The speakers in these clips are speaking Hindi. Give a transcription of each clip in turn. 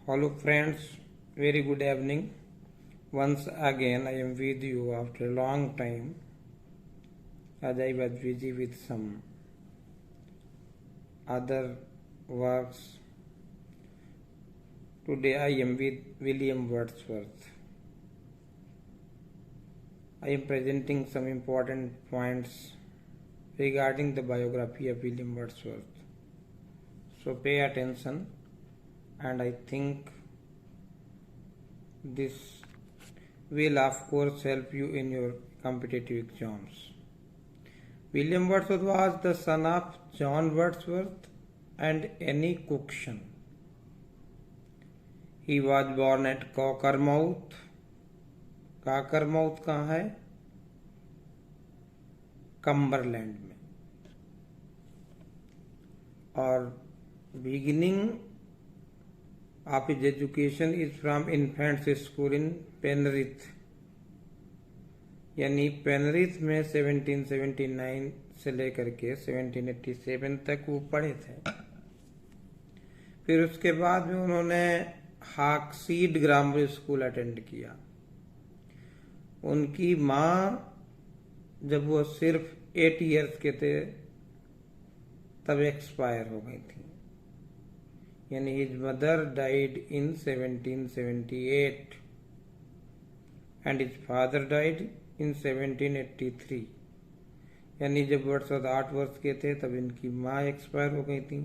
Hello friends, very good evening. Once again I am with you after a long time as I was busy with some other works. Today I am with William Wordsworth. I am presenting some important points regarding the biography of William Wordsworth. So pay attention, and I think this will of course help you in your competitive exams. William Wordsworth was the son of John Wordsworth and Annie Cookson. He was born at Cockermouth. कॉकरमाउथ कहाँ है? कम्बरलैंड में. और beginning of his education is from infants school in Penrith. यानी पेनरिथ में 1779 से लेकर के 1787 तक वो पढ़े थे. फिर उसके बाद में उन्होंने हाकसीड ग्रामर स्कूल अटेंड किया. उनकी माँ जब वो सिर्फ 8 इयर्स के थे तब एक्सपायर हो गई थी. यानी his mother died in 1778 and his father died in 1783. यानी जब वर्ड्सवर्थ 8 वर्ष के थे तब इनकी माँ एक्सपायर हो गई थी.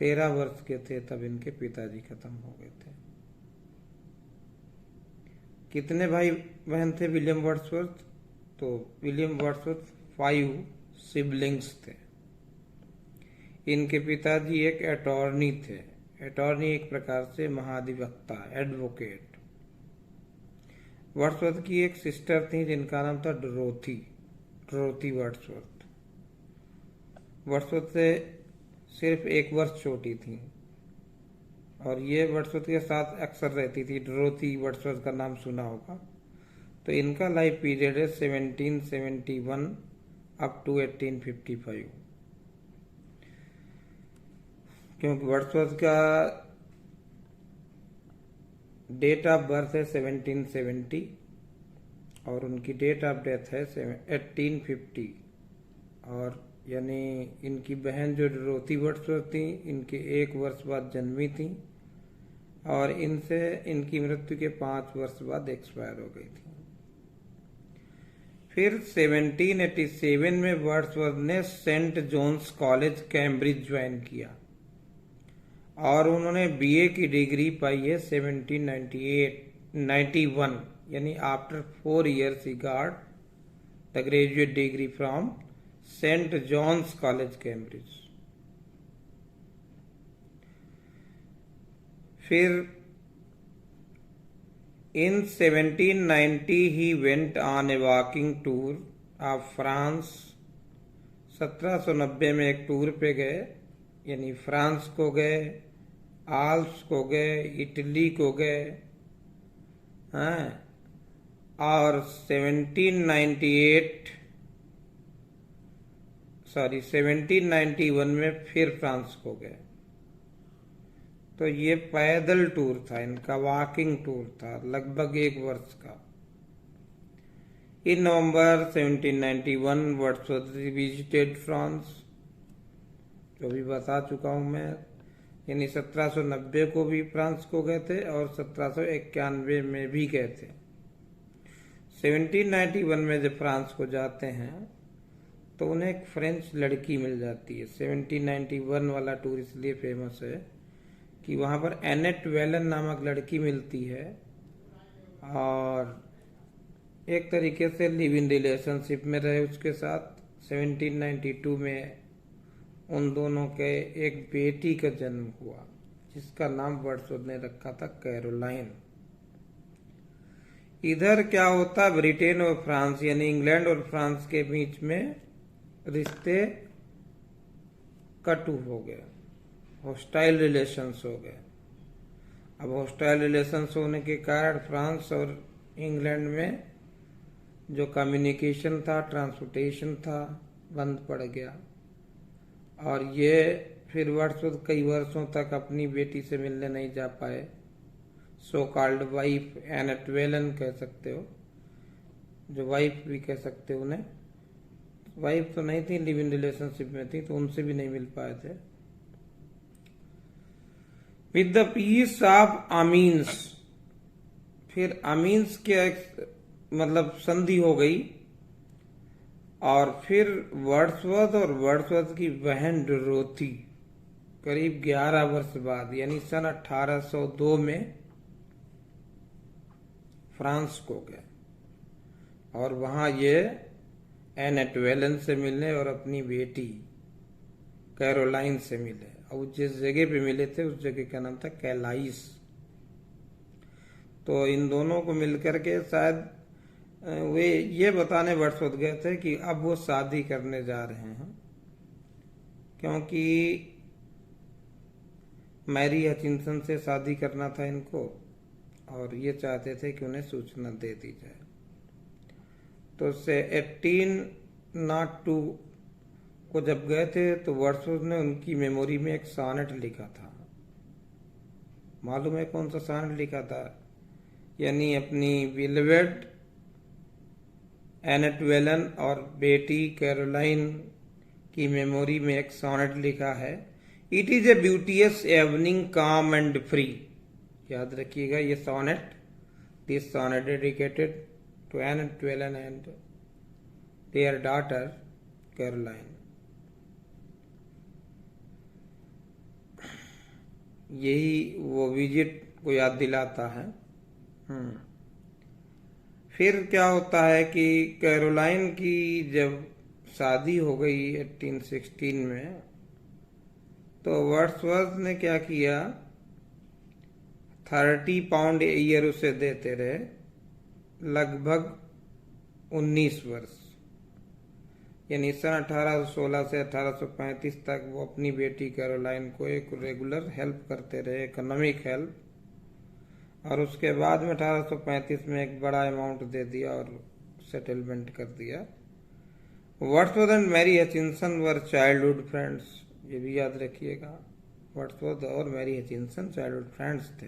13 वर्ष के थे तब इनके पिताजी खत्म हो गए थे. कितने भाई बहन थे विलियम वर्ड्सवर्थ? तो विलियम वर्ड्सवर्थ 5 सिबलिंग्स थे. इनके पिताजी एक अटॉर्नी थे. अटॉर्नी एक प्रकार से महाधिवक्ता, एडवोकेट. वर्ड्सवर्थ की एक सिस्टर थी जिनका नाम था डोरोथी वर्ड्सवर्थ. वर्ड्सवर्थ से सिर्फ 1 वर्ष छोटी थी और ये वर्ड्सवर्थ के साथ अक्सर रहती थी. डोरोथी वर्ड्सवर्थ का नाम सुना होगा. तो इनका लाइफ पीरियड है 1771 अप टू 1855. क्योंकि वर्ड्सवर्थ का डेट ऑफ बर्थ है 1770 और उनकी डेट ऑफ डेथ है 1850. और यानी इनकी बहन जो डोरोथी वर्ड्सवर्थ थी इनके 1 वर्ष बाद जन्मी थी और इनसे इनकी मृत्यु के 5 वर्ष बाद एक्सपायर हो गई थी. फिर 1787 में वर्ड्सवर्थ ने Saint John's College Cambridge join किया और उन्होंने बीए की डिग्री पाई है 1791. यानी after 4 years he got the graduate degree from Saint John's College Cambridge. फिर in 1790 he went on a walking tour of France. 1790 में एक टूर पे गए. यानी फ्रांस को गए, आल्प्स को गए, इटली को गए. हाँ, और 1791 में फिर फ्रांस को गए. तो ये पैदल टूर था इनका, वॉकिंग टूर था लगभग 1 वर्ष का. इन नवंबर 1791 वर्ड्सवर्थ विजिटेड फ्रांस, जो भी बता चुका हूं मैं. यानी 1790 को भी फ्रांस को गए थे और 1791 में भी गए थे. 1791 में जब फ्रांस को जाते हैं तो उन्हें एक फ्रेंच लड़की मिल जाती है. 1791 वाला टूर इसलिए फेमस है कि वहाँ पर एनेट वेलन नामक लड़की मिलती है और एक तरीके से लिव इन रिलेशनशिप में रहे उसके साथ. 1792 में उन दोनों के एक बेटी का जन्म हुआ जिसका नाम वर्ड्सवर्थ ने रखा था कैरोलाइन. इधर क्या होता, ब्रिटेन और फ्रांस यानी इंग्लैंड और फ्रांस के बीच में रिश्ते कटु हो गए, हॉस्टाइल रिलेशंस हो गए. अब हॉस्टाइल रिलेशंस होने के कारण फ्रांस और इंग्लैंड में जो कम्युनिकेशन था, ट्रांसपोर्टेशन था, बंद पड़ गया. और ये फिर वर्ड्सवर्थ कई वर्षों तक अपनी बेटी से मिलने नहीं जा पाए so called wife Annette Velan कह सकते हो, जो वाइफ भी कह सकते हो उन्हें। वाइफ तो नहीं थी, लिव इन रिलेशनशिप में थी, तो उनसे भी नहीं मिल पाए थे। With the peace of Amiens, फिर अमीन्स के मतलब संधि हो गई, और फिर वर्ड्सवर्थ और वर्ड्सवर्थ की बहन डोरोथी करीब 11 वर्ष बाद यानी सन 1802 में फ्रांस को गए, और वहां ये एनेट वेलन से मिलने और अपनी बेटी कैरोलाइन से मिले। और जिस जगह पे मिले थे उस जगह का नाम था कैलाइस। तो इन दोनों को मिलकर के शायद वे ये बताने वर्ड्सवर्थ गए थे कि अब वो शादी करने जा रहे हैं, क्योंकि मैरी हचिंसन से शादी करना था इनको, और ये चाहते थे कि उन्हें सूचना दे दी जाए। तो से 1802 को जब गए थे तो वर्ड्सवर्थ ने उनकी मेमोरी में एक सॉनेट लिखा था। मालूम है कौन सा सॉनेट लिखा था? यानी अपनी बिलवेड एनेट वेलन और बेटी कैरोलाइन की मेमोरी में एक सॉनेट लिखा है। इट इज ए ब्यूटियस एवनिंग काम एंड फ्री। याद रखिएगा ये sonnet, this sonnet dedicated to Annette Vallon and their daughter Caroline. यही वो विजिट को याद दिलाता है। फिर क्या होता है कि कैरोलाइन की जब शादी हो गई 1816 में, तो वर्ड्सवर्थ ने क्या किया, 30 पाउंड ए ईयर उसे देते रहे, लगभग 19 वर्ष, यानी सन 1816 से 1835 तक वो अपनी बेटी कैरोलाइन को एक रेगुलर हेल्प करते रहे, इकोनॉमिक हेल्प। और उसके बाद में 1835 में एक बड़ा अमाउंट दे दिया और सेटलमेंट कर दिया। Wordsworth and Mary Hutchinson were childhood friends, ये भी याद रखिएगा। वर्ड्सवर्थ और मैरी हचिंसन चाइल्डहुड फ्रेंड्स थे,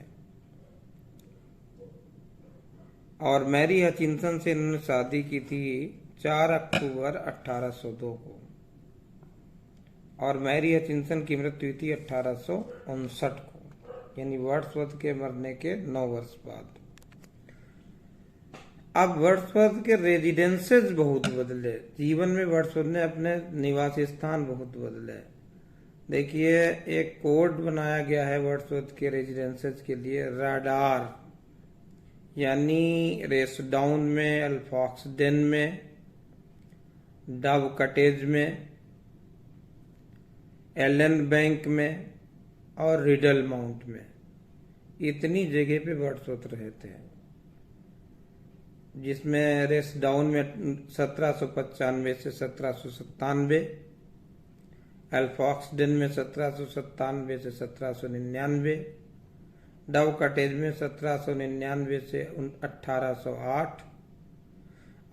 और मैरी हचिंसन से इन्होंने शादी की थी 4 अक्टूबर 1802 को, और मैरी हचिंसन की मृत्यु हुई थी 1859 को, यानी वर्ड्सवर्थ के मरने के 9 वर्ष बाद। अब वर्ड्सवर्थ के रेजिडेंसेस बहुत बदले, जीवन में वर्ड्सवर्थ ने अपने निवासी स्थान बहुत बदले। देखिए एक कोड बनाया गया है वर्ड्सवर्थ के रेजिडेंसेस के लिए, राडार, यानी रेसडाउन में, अल्फॉक्सडेन में, डव कटेज में, एलन बैंक में और रिडल माउंट में। इतनी जगह पे वर्ड्सवर्थ रहे थे, जिसमें रेसडाउन में 1795 से 1797, अल्फॉक्सडेन में 1797 से 1799, डव कटेज में 1799 से 1808,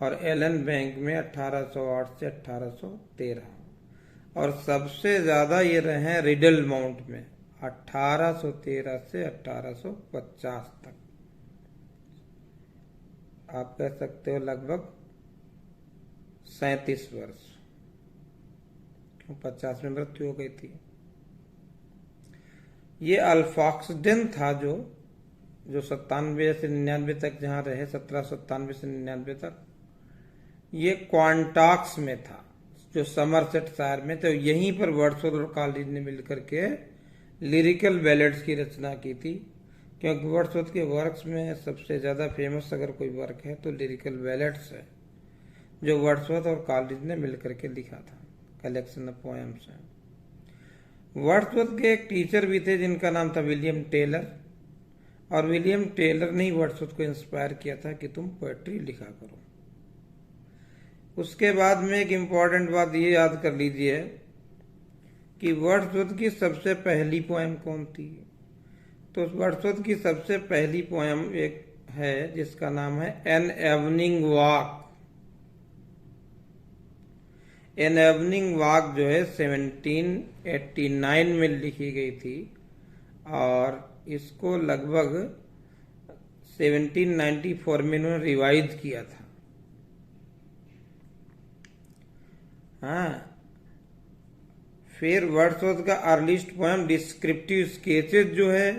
और एलन बैंक में 1808 से 1813। और सबसे ज्यादा ये रहे हैं रिडल माउंट में 1813 से 1850 तक। आप कह सकते हो लगभग 37 वर्ष, 50 में मृत्यु हो गई थी। ये अल्फॉक्सडेन था जो 97 से 99 तक जहां रहे, 1797 से 99 तक। ये क्वांटॉक्स में था जो समरसेट शहर में, तो यहीं पर वर्ड्सवर्थ और कॉलेज ने मिलकर के लिरिकल बैलेड्स की रचना की थी। क्योंकि वर्ड्सवर्थ के वर्क्स में सबसे ज्यादा फेमस अगर कोई वर्क है तो लिरिकल बैलेड्स है, जो वर्ड्सवर्थ और कॉलेज ने मिलकर के लिखा था, कलेक्शन ऑफ पोएम्स है। वर्ड्सवर्थ के एक टीचर भी थे जिनका नाम था विलियम टेलर, और विलियम टेलर ने ही वर्ड्सवर्थ को इंस्पायर किया था कि तुम पोएट्री लिखा करो। उसके बाद में एक इम्पॉर्टेंट बात ये याद कर लीजिए कि वर्ड्सवर्थ की सबसे पहली पोएम कौन थी। तो वर्ड्सवर्थ की सबसे पहली पोएम एक है जिसका नाम है an evening walk. An evening walk जो है 1789 में लिखी गई थी, और इसको लगभग 1794 में इन्होंने रिवाइज किया था। हाँ, फिर वर्ड्सवर्थ का अर्लीस्ट पोएम डिस्क्रिप्टिव स्केचेस जो है,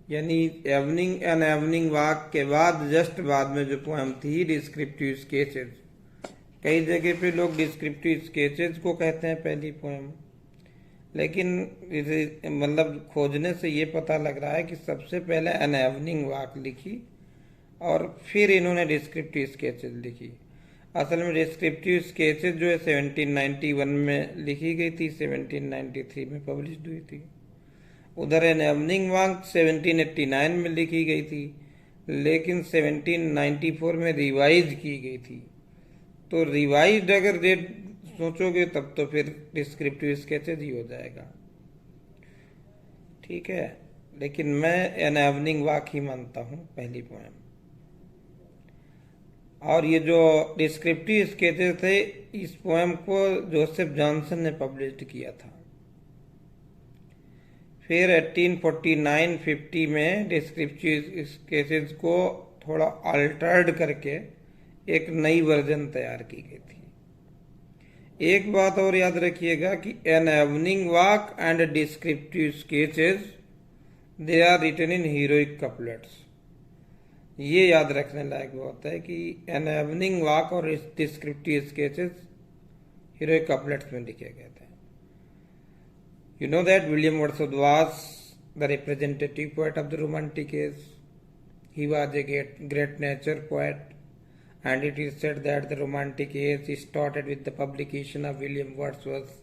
यानी एवनिंग एंड एवनिंग वॉक के बाद जस्ट बाद में जो पोएम थी डिस्क्रिप्टिव स्केचेस, कई जगह पे लोग डिस्क्रिप्टिव स्केचेस को कहते हैं पहली पोएम, लेकिन मतलब खोजने से ये पता लग रहा है कि सबसे पहले एन एवनिंग वॉक लिखी और फिर इन्होंने डिस्क्रिप्टिव स्केचेस लिखी। असल में डिस्क्रिप्टिव स्केचेस जो है 1791 में लिखी गई थी, 1793 में पब्लिश हुई थी। उधर एन एवनिंग वॉक 1789 में लिखी गई थी, लेकिन 1794 में रिवाइज की गई थी। तो रिवाइज अगर डेट सोचोगे तब तो फिर डिस्क्रिप्टिव स्केचेस ही हो जाएगा, ठीक है। लेकिन मैं एन एवनिंग वॉक ही मानता हूं पहली पोएम। और ये जो डिस्क्रिप्टिव स्केचेस थे, इस पोएम को जोसेफ जॉनसन ने पब्लिश किया था। फिर 1849-50 में डिस्क्रिप्टिव स्केचेस को थोड़ा अल्टर्ड करके एक नई वर्जन तैयार की गई थी। एक बात और याद रखिएगा कि An Evening Walk and Descriptive Sketches they are written in heroic couplets. ये याद रखने लायक बात है कि एन एवनिंग वॉक और डिस्क्रिप्टिव स्केचेस हीरोइक कपलेट्स में लिखे गए थे। You know that William Wordsworth was the representative poet of the Romantic age. He was a great nature poet, and it is said that the Romantic age started with the publication of William Wordsworth's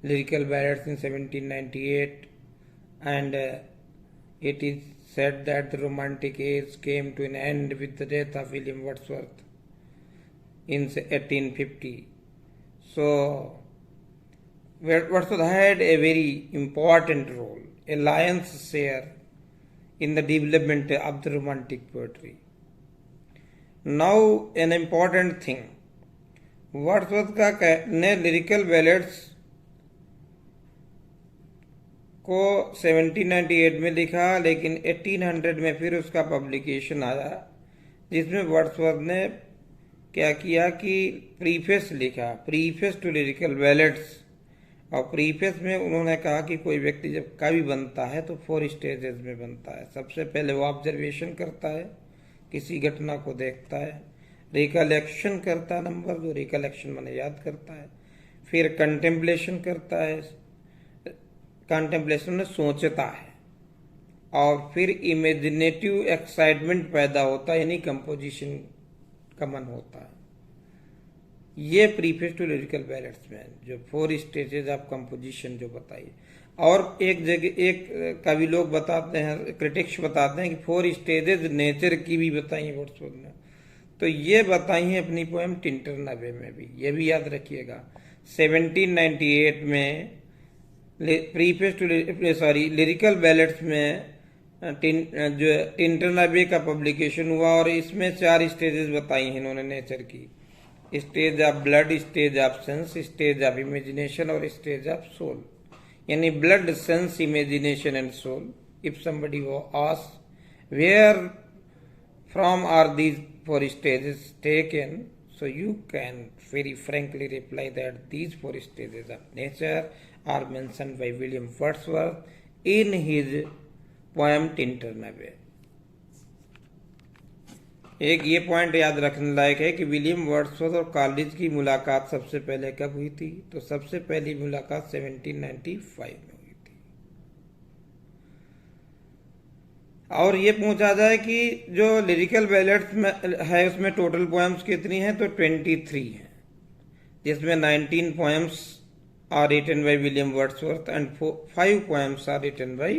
lyrical ballads in 1798, and it is said that the Romantic age came to an end with the death of William Wordsworth in 1850. So Wordsworth had a very important role, a lion's share in the development of the Romantic poetry. Now, an important thing, Wordsworth ने लिरिकल बैलेड्स को 1798 में लिखा, लेकिन 1800 में फिर उसका पब्लिकेशन आया, जिसमें वर्ड्सवर्थ ने क्या किया कि प्रीफेस लिखा, प्रीफेस टू लिरिकल बैलेड्स। और प्रीफेस में उन्होंने कहा कि कोई व्यक्ति जब कवि बनता है तो 4 स्टेजेस में बनता है। सबसे पहले वो ऑब्जर्वेशन करता है, किसी घटना को देखता है, रिकलेक्शन करता है, नंबर 2 रिकलेक्शन माने याद करता है, फिर कंटेम्पलेशन करता है, कंटेम्पलेशन में सोचता है, और फिर इमेजिनेटिव एक्साइटमेंट पैदा होता है, यानी कंपोजिशन का मन होता है। ये प्रीफेस टू लिरिकल बैलेड्स में जो 4 स्टेजेस ऑफ कंपोजिशन जो बताइए। और एक जगह एक कवि लोग बताते हैं, क्रिटिक्स बताते हैं कि 4 स्टेजेस नेचर की भी बताई वर्ड्सवर्थ ने, तो ये बताई है अपनी पोएम टिंटरनबे में भी, ये भी याद रखिएगा। 1798 में प्रीफेस टू लिरिकल बैलेड्स में जो टिंटरनबे का पब्लिकेशन हुआ, और इसमें 4 स्टेजेस बताई हैं इन्होंने नेचर की, stage of blood, stage of sense, stage of imagination और स्टेज ऑफ सोल। यानी blood, sense, imagination and soul. If somebody वो ask where from are these 4 stages taken, so you can very frankly reply that these 4 stages of nature are mentioned by William Wordsworth in his poem Tinternabbe। एक ये पॉइंट याद रखने लायक है कि विलियम वर्ड्सवर्थ और कॉलेरिज की मुलाकात सबसे पहले कब हुई थी, तो सबसे पहली मुलाकात 1795 में हुई थी। और ये पूछा जाए कि जो लिरिकल बैलेड्स में है उसमें टोटल पोएम्स कितनी हैं, तो 23 हैं, जिसमें 19 poems are written by William Wordsworth and 5 poems are written by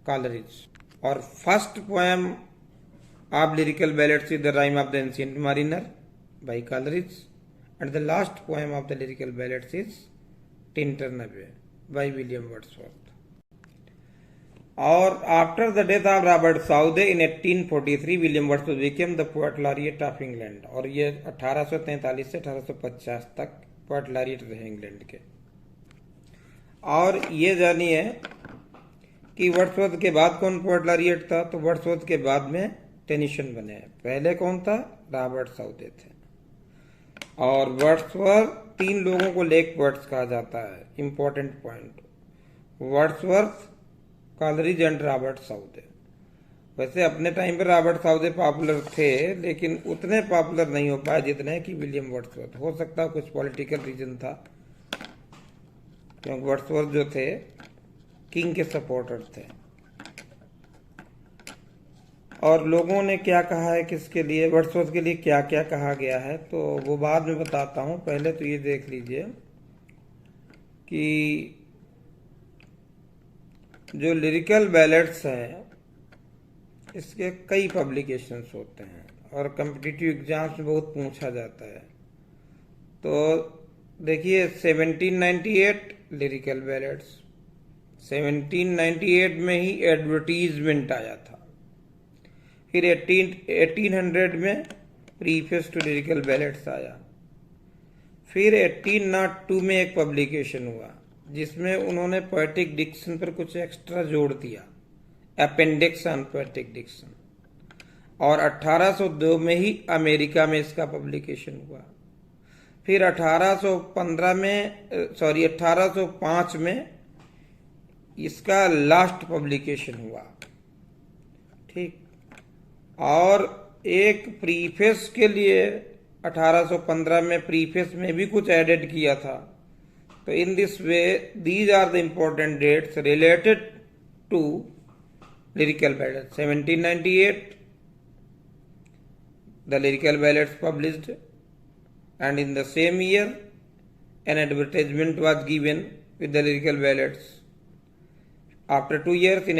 Coleridge. और first poem of lyrical ballads is the rhyme of the ancient mariner by Coleridge, and the last poem of the lyrical ballads is Tinternabbe by William Wordsworth. और after the death of Robert Southey in 1843, William Wordsworth became the poet laureate of England, और ये 1843 से 1850 तक पोएट लॉरिएट रहे इंग्लैंड के। और ये जानिए कि वर्ड्सवर्थ के बाद कौन पोएट लॉरिएट था, तो वर्ड्सवर्थ के बाद में टेनिसन बने हैं। पहले कौन था? रॉबर्ट साउदे थे। और वर्ड्सवर्थ, 3 लोगों को लेक पोएट्स कहा जाता है। Important point, Wordsworth, Coleridge and Robert Southey. वैसे अपने टाइम पे रॉबर्ट साउदे पॉपुलर थे, लेकिन उतने पॉपुलर नहीं हो पाए जितने कि विलियम वर्ड्सवर्थ। हो सकता है कुछ पॉलिटिकल रीजन था, क्योंकि वर्ड्सवर्थ जो थे किंग के सपोर्टर थे। और लोगों ने क्या कहा है किसके लिए, वर्ड्सवर्थ के लिए क्या क्या कहा गया है, तो वो बाद में बताता हूं। पहले तो ये देख लीजिए कि जो लिरिकल बैलेट्स हैं इसके कई पब्लिकेशंस होते हैं और कम्पिटिटिव एग्जाम्स में बहुत पूछा जाता है। तो देखिए 1798 लिरिकल बैलेट्स, 1798 में ही एडवर्टीजमेंट आया था। फिर 1800 में प्रीफेस टू लिरिकल बैलेट्स आया। फिर 1802 में एक पब्लिकेशन हुआ जिसमें उन्होंने पोएटिक डिक्शन पर कुछ एक्स्ट्रा जोड़ दिया, अपेंडिक्स ऑन पोएटिक डिक्शन। और 1802 में ही अमेरिका में इसका पब्लिकेशन हुआ। फिर 1805 में इसका लास्ट पब्लिकेशन हुआ। ठीक, और एक प्रीफेस के लिए 1815 में प्रीफेस में भी कुछ एडेड किया था। तो in this way these are the important dates related to lyrical ballads. 1798 the lyrical ballads published, and in the same year an advertisement was given with the lyrical ballads. After 2 years in